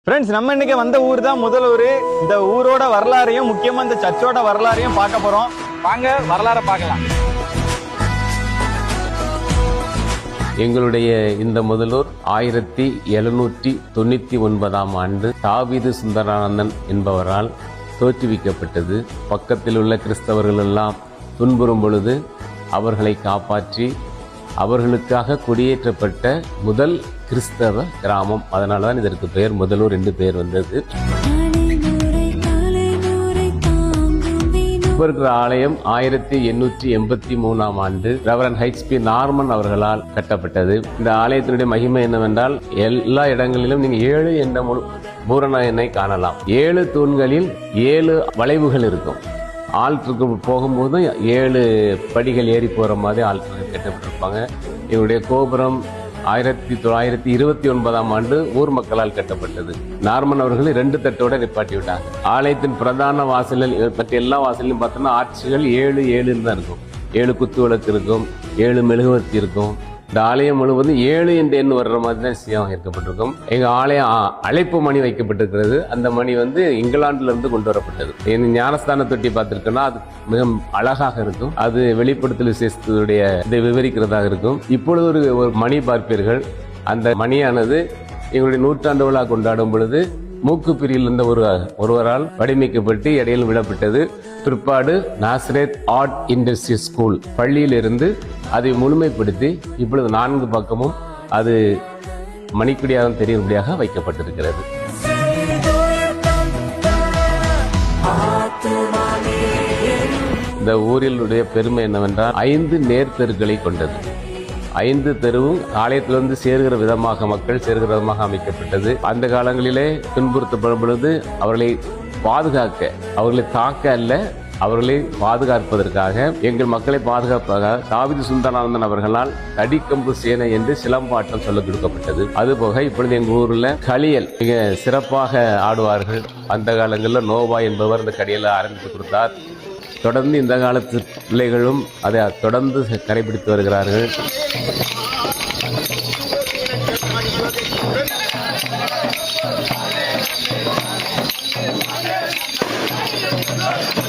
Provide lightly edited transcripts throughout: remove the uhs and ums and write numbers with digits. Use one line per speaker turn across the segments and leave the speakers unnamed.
Friends, நம்ம இன்னைக்கு வந்த ஊர் தான் முதலூர். இந்த ஊரோட வரலாறையும் முக்கியமா இந்த சர்ச்சோட வரலாறையும் பார்க்க போறோம். வாங்க வரலாறை பார்க்கலாம்.
எங்களுடைய இந்த முதலூர் 1799ஆம் ஆண்டு தாவீது சுந்தரானந்தன் என்பவரால் தோற்றுவிக்கப்பட்டது. பக்கத்தில் உள்ள கிறிஸ்தவர்கள் எல்லாம் துன்புறும் பொழுது அவர்களை காப்பாற்றி அவர்களுக்காக குடியேற்றப்பட்ட முதல் கிறிஸ்தவ கிராமம். அதனால தான் இதற்கு பெயர் முதலூர் என்று பெயர் வந்தது. இப்ப இருக்கிற ஆலயம் 1883ஆம் ஆண்டு ரெவரண்ட் ஹெச்பி நார்மன் அவர்களால் கட்டப்பட்டது. இந்த ஆலயத்தினுடைய மகிமை என்னவென்றால், எல்லா இடங்களிலும் நீங்க 7 என்ற பூரண எண்ணை காணலாம். 7 தூண்களில் 7 வளைவுகள் இருக்கும். ஆல்டருக்கு போகும்போது 7 படிகள் ஏறி போற மாதிரி ஆல்டருக்கு கட்டப்பட்டிருப்பாங்க. இவருடைய கோபுரம் 1929ஆம் ஆண்டு ஊர் மக்களால் கட்டப்பட்டது. நார்மன் அவர்கள் 2 தட்டோட நிப்பாட்டி விட்டாங்க. ஆலயத்தின் பிரதான வாசலில் மற்ற எல்லா வாசலையும் பார்த்தோம்னா ஆட்சிகள் 7 தான் இருக்கும். 7 குத்து விளக்கு இருக்கும், 7 மெழுகுவர்த்தி இருக்கும். இந்த ஆலயம் முழுவதும் 7 என்ற எண் வர்ற மாதிரி தான் சியம் இருக்கப்பட்டிருக்கும். எங்க ஆலயம் அழைப்பு மணி வைக்கப்பட்டிருக்கிறது. அந்த மணி இங்கிலாந்துல இருந்து கொண்டு வரப்பட்டது. இந்த ஞானஸ்தான தொட்டி பார்த்திருக்கோம்னா அது மிக அழகாக இருக்கும். அது வெளிப்படுத்தல் விசேஷத்துடைய இதை விவரிக்கிறதாக இருக்கும். இப்பொழுது ஒரு மணி பார்ப்பீர்கள். அந்த மணியானது எங்களுடைய 100ஆண்டு விழா கொண்டாடும் பொழுது மூக்குப்பிரியில் இருந்த ஒருவரால் வடிவமைக்கப்பட்டு இடையில் விடப்பட்டது. பிற்பாடு நாசரேத் ஆர்ட் இண்டஸ்ட்ரி ஸ்கூல் பள்ளியிலிருந்து அதை முழுமைப்படுத்தி இப்பொழுது 4 பக்கமும் அது மணிக்குடியாக தெரியும்படியாக வைக்கப்பட்டிருக்கிறது. இந்த ஊரிலுடைய பெருமை என்னவென்றால் 5 நேர்த்தெருக்களை கொண்டது. 5 தெருவும் ஆலயத்திலிருந்து சேர்கிற விதமாக, மக்கள் சேர்கிற விதமாக அமைக்கப்பட்டது. அந்த காலங்களிலே துன்புறுத்தப்படும் பொழுது அவர்களை பாதுகாக்க, அவர்களை தாக்க அல்ல, அவர்களை பாதுகாப்பதற்காக, எங்கள் மக்களை பாதுகாப்பாக தாவீது சுந்தரானந்தன் அவர்களால் தடிக்கம்பு சேனை என்று சிலம்பாட்டம் சொல்ல கொடுக்கப்பட்டது. அதுபோக இப்பொழுது எங்கள் ஊரில் களியல் மிக சிறப்பாக ஆடுவார்கள். அந்த காலங்களில் நோவா என்பவர் இந்த களியலை ஆரம்பித்து கொடுத்தார். தொடர்ந்து இந்த காலத்து பிள்ளைகளும் அதை தொடர்ந்து கடைபிடித்து வருகிறார்கள்.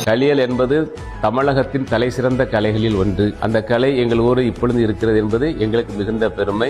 களியல் என்பது தமிழகத்தின் தலை சிறந்த கலைகளில் ஒன்று. அந்த கலை எங்கள் ஊரில் இப்பொழுது இருக்கிறது என்பது எங்களுக்கு மிகுந்த பெருமை.